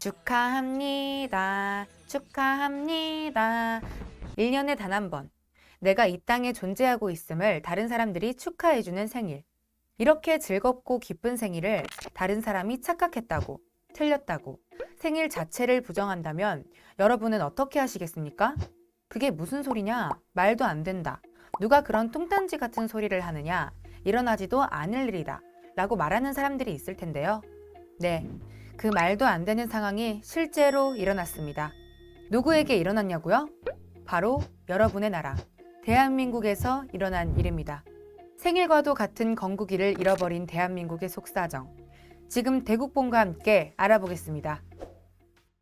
축하합니다. 축하합니다. 1년에 단 한 번, 내가 이 땅에 존재하고 있음을 다른 사람들이 축하해주는 생일. 이렇게 즐겁고 기쁜 생일을 다른 사람이 착각했다고, 틀렸다고, 생일 자체를 부정한다면 여러분은 어떻게 하시겠습니까? 그게 무슨 소리냐? 말도 안 된다. 누가 그런 뚱딴지 같은 소리를 하느냐? 일어나지도 않을 일이다. 라고 말하는 사람들이 있을 텐데요. 네, 그 말도 안 되는 상황이 실제로 일어났습니다. 누구에게 일어났냐고요? 바로 여러분의 나라, 대한민국에서 일어난 일입니다. 생일과도 같은 건국이를 잃어버린 대한민국의 속사정. 지금 대국본과 함께 알아보겠습니다.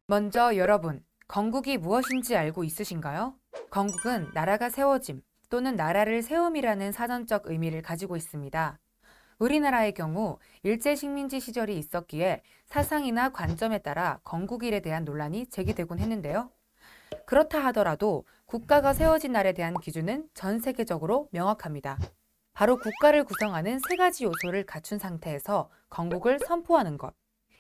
먼저 여러분, 건국이 무엇인지 알고 있으신가요? 건국은 나라가 세워짐 또는 나라를 세움이라는 사전적 의미를 가지고 있습니다. 우리나라의 경우 일제식민지 시절이 있었기에 사상이나 관점에 따라 건국일에 대한 논란이 제기되곤 했는데요. 그렇다 하더라도 국가가 세워진 날에 대한 기준은 전 세계적으로 명확합니다. 바로 국가를 구성하는 세 가지 요소를 갖춘 상태에서 건국을 선포하는 것.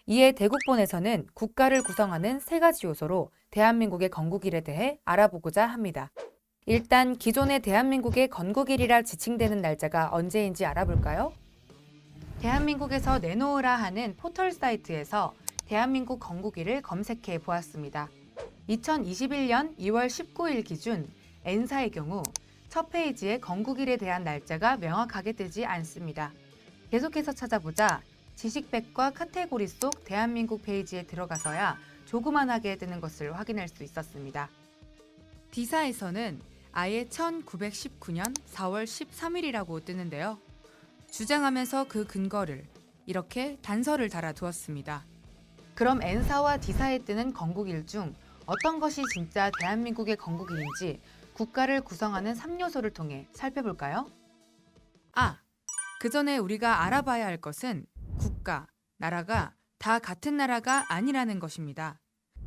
이에 대국본에서는 국가를 구성하는 세 가지 요소로 대한민국의 건국일에 대해 알아보고자 합니다. 일단 기존의 대한민국의 건국일이라 지칭되는 날짜가 언제인지 알아볼까요? 대한민국에서 내놓으라 하는 포털 사이트에서 대한민국 건국일을 검색해 보았습니다. 2021년 2월 19일 기준 N사의 경우 첫 페이지에 건국일에 대한 날짜가 명확하게 뜨지 않습니다. 계속해서 찾아보자 지식백과 카테고리 속 대한민국 페이지에 들어가서야 조그만하게 뜨는 것을 확인할 수 있었습니다. D사에서는 아예 1919년 4월 13일이라고 뜨는데요. 주장하면서 그 근거를 이렇게 단서를 달아두었습니다. 그럼 N사와 D사에 뜨는 건국일 중 어떤 것이 진짜 대한민국의 건국일인지 국가를 구성하는 3요소를 통해 살펴볼까요? 그 전에 우리가 알아봐야 할 것은 국가, 나라가 다 같은 나라가 아니라는 것입니다.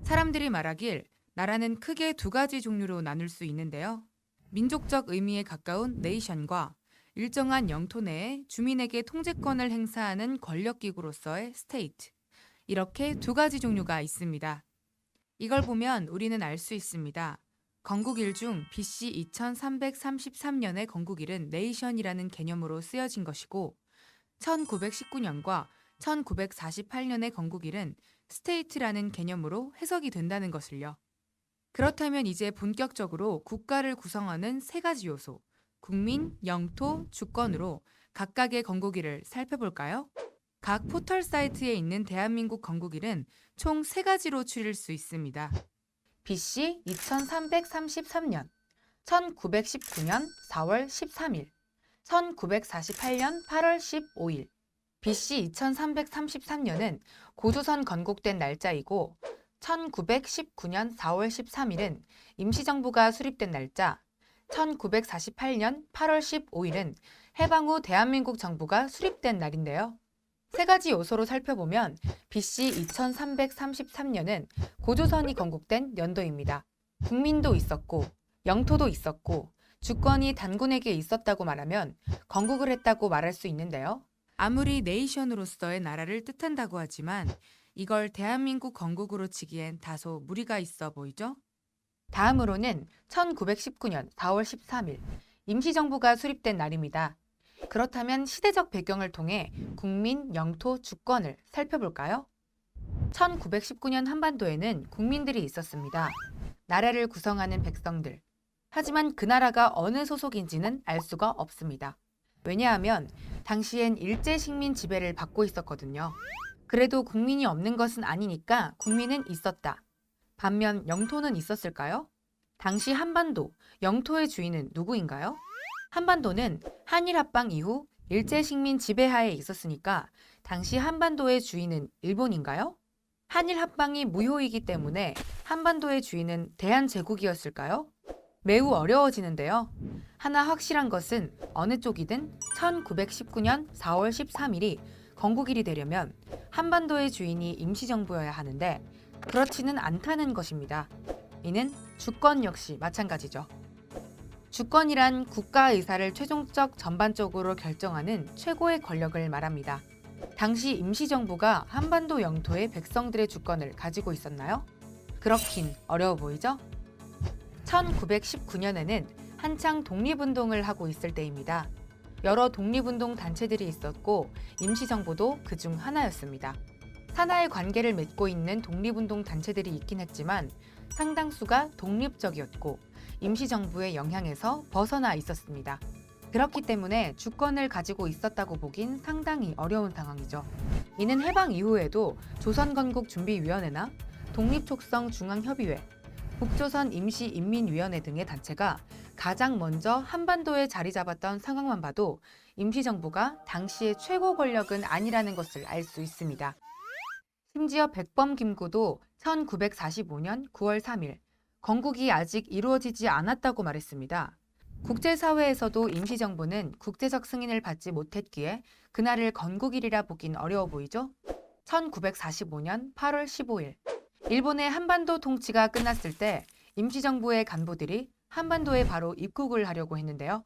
사람들이 말하길 나라는 크게 두 가지 종류로 나눌 수 있는데요. 민족적 의미에 가까운 네이션과 일정한 영토 내에 주민에게 통제권을 행사하는 권력기구로서의 스테이트. 이렇게 두 가지 종류가 있습니다. 이걸 보면 우리는 알 수 있습니다. 건국일 중 BC 2333년의 건국일은 네이션이라는 개념으로 쓰여진 것이고 1919년과 1948년의 건국일은 스테이트라는 개념으로 해석이 된다는 것을요. 그렇다면 이제 본격적으로 국가를 구성하는 세 가지 요소, 국민, 영토, 주권으로 각각의 건국일을 살펴볼까요? 각 포털 사이트에 있는 대한민국 건국일은 총 세 가지로 추릴 수 있습니다. BC 2333년, 1919년 4월 13일, 1948년 8월 15일. BC 2333년은 고조선 건국된 날짜이고 1919년 4월 13일은 임시정부가 수립된 날짜, 1948년 8월 15일은 해방 후 대한민국 정부가 수립된 날인데요. 세 가지 요소로 살펴보면 BC 2333년은 고조선이 건국된 연도입니다. 국민도 있었고 영토도 있었고 주권이 단군에게 있었다고 말하면 건국을 했다고 말할 수 있는데요. 아무리 네이션으로서의 나라를 뜻한다고 하지만 이걸 대한민국 건국으로 치기엔 다소 무리가 있어 보이죠? 다음으로는 1919년 4월 13일 임시정부가 수립된 날입니다. 그렇다면 시대적 배경을 통해 국민, 영토, 주권을 살펴볼까요? 1919년 한반도에는 국민들이 있었습니다. 나라를 구성하는 백성들. 하지만 그 나라가 어느 소속인지는 알 수가 없습니다. 왜냐하면 당시엔 일제식민 지배를 받고 있었거든요. 그래도 국민이 없는 것은 아니니까 국민은 있었다. 반면 영토는 있었을까요? 당시 한반도, 영토의 주인은 누구인가요? 한반도는 한일 합방 이후 일제식민 지배하에 있었으니까 당시 한반도의 주인은 일본인가요? 한일 합방이 무효이기 때문에 한반도의 주인은 대한제국이었을까요? 매우 어려워지는데요. 하나 확실한 것은 어느 쪽이든 1919년 4월 13일이 건국일이 되려면 한반도의 주인이 임시정부여야 하는데 그렇지는 않다는 것입니다. 이는 주권 역시 마찬가지죠. 주권이란 국가 의사를 최종적 전반적으로 결정하는 최고의 권력을 말합니다. 당시 임시정부가 한반도 영토의 백성들의 주권을 가지고 있었나요? 그렇긴 어려워 보이죠? 1919년에는 한창 독립운동을 하고 있을 때입니다. 여러 독립운동 단체들이 있었고 임시정부도 그중 하나였습니다. 산하의 관계를 맺고 있는 독립운동 단체들이 있긴 했지만 상당수가 독립적이었고 임시정부의 영향에서 벗어나 있었습니다. 그렇기 때문에 주권을 가지고 있었다고 보긴 상당히 어려운 상황이죠. 이는 해방 이후에도 조선건국준비위원회나 독립촉성중앙협의회, 북조선 임시인민위원회 등의 단체가 가장 먼저 한반도에 자리 잡았던 상황만 봐도 임시정부가 당시의 최고 권력은 아니라는 것을 알 수 있습니다. 심지어 백범 김구도 1945년 9월 3일 건국이 아직 이루어지지 않았다고 말했습니다. 국제사회에서도 임시정부는 국제적 승인을 받지 못했기에 그날을 건국일이라 보긴 어려워 보이죠? 1945년 8월 15일 일본의 한반도 통치가 끝났을 때 임시정부의 간부들이 한반도에 바로 입국을 하려고 했는데요.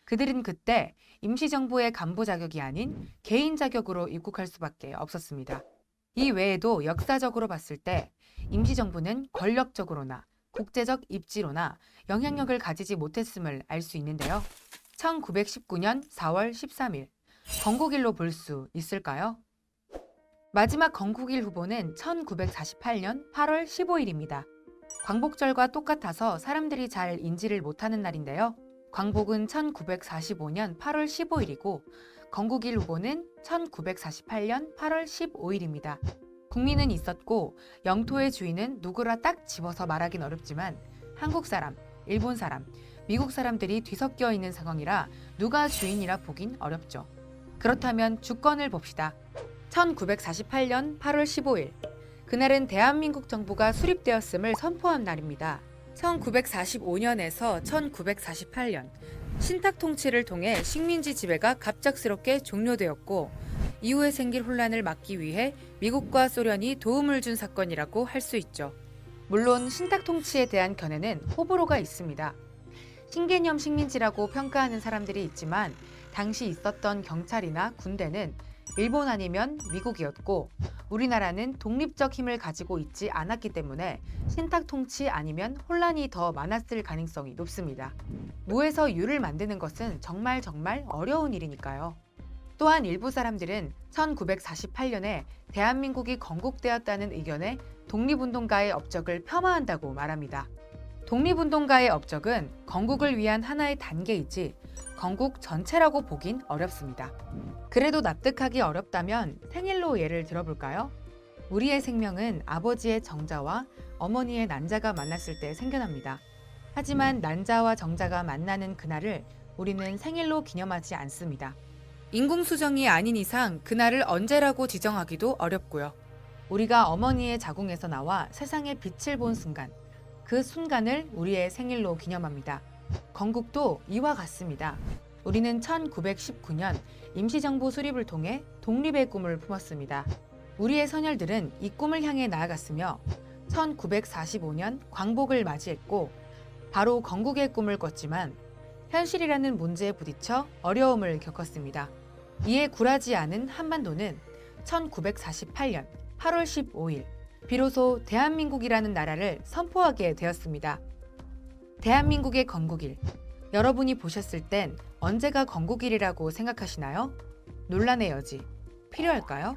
그들은 그때 임시정부의 간부 자격이 아닌 개인 자격으로 입국할 수밖에 없었습니다. 이 외에도 역사적으로 봤을 때 임시정부는 권력적으로나 국제적 입지로나 영향력을 가지지 못했음을 알 수 있는데요. 1919년 4월 13일 건국일로 볼 수 있을까요? 마지막 건국일 후보는 1948년 8월 15일입니다. 광복절과 똑같아서 사람들이 잘 인지를 못하는 날인데요. 광복은 1945년 8월 15일이고 건국일 후보는 1948년 8월 15일입니다. 국민은 있었고 영토의 주인은 누구라 딱 집어서 말하긴 어렵지만 한국 사람, 일본 사람, 미국 사람들이 뒤섞여 있는 상황이라 누가 주인이라 보긴 어렵죠. 그렇다면 주권을 봅시다. 1948년 8월 15일 그날은 대한민국 정부가 수립되었음을 선포한 날입니다. 1945년에서 1948년 신탁 통치를 통해 식민지 지배가 갑작스럽게 종료되었고 이후에 생길 혼란을 막기 위해 미국과 소련이 도움을 준 사건이라고 할 수 있죠. 물론 신탁 통치에 대한 견해는 호불호가 있습니다. 신개념 식민지라고 평가하는 사람들이 있지만 당시 있었던 경찰이나 군대는 일본 아니면 미국이었고 우리나라는 독립적 힘을 가지고 있지 않았기 때문에 신탁 통치 아니면 혼란이 더 많았을 가능성이 높습니다. 무에서 유를 만드는 것은 정말 어려운 일이니까요. 또한 일부 사람들은 1948년에 대한민국이 건국되었다는 의견에 독립운동가의 업적을 폄하한다고 말합니다. 독립운동가의 업적은 건국을 위한 하나의 단계이지 건국 전체라고 보긴 어렵습니다. 그래도 납득하기 어렵다면 생일로 예를 들어볼까요? 우리의 생명은 아버지의 정자와 어머니의 난자가 만났을 때 생겨납니다. 하지만 난자와 정자가 만나는 그날을 우리는 생일로 기념하지 않습니다. 인공수정이 아닌 이상 그날을 언제라고 지정하기도 어렵고요. 우리가 어머니의 자궁에서 나와 세상에 빛을 본 순간, 그 순간을 우리의 생일로 기념합니다. 건국도 이와 같습니다. 우리는 1919년 임시정부 수립을 통해 독립의 꿈을 품었습니다. 우리의 선열들은 이 꿈을 향해 나아갔으며 1945년 광복을 맞이했고 바로 건국의 꿈을 꿨지만 현실이라는 문제에 부딪혀 어려움을 겪었습니다. 이에 굴하지 않은 한반도는 1948년 8월 15일 비로소 대한민국이라는 나라를 선포하게 되었습니다. 대한민국의 건국일, 여러분이 보셨을 땐 언제가 건국일이라고 생각하시나요? 논란의 여지, 필요할까요?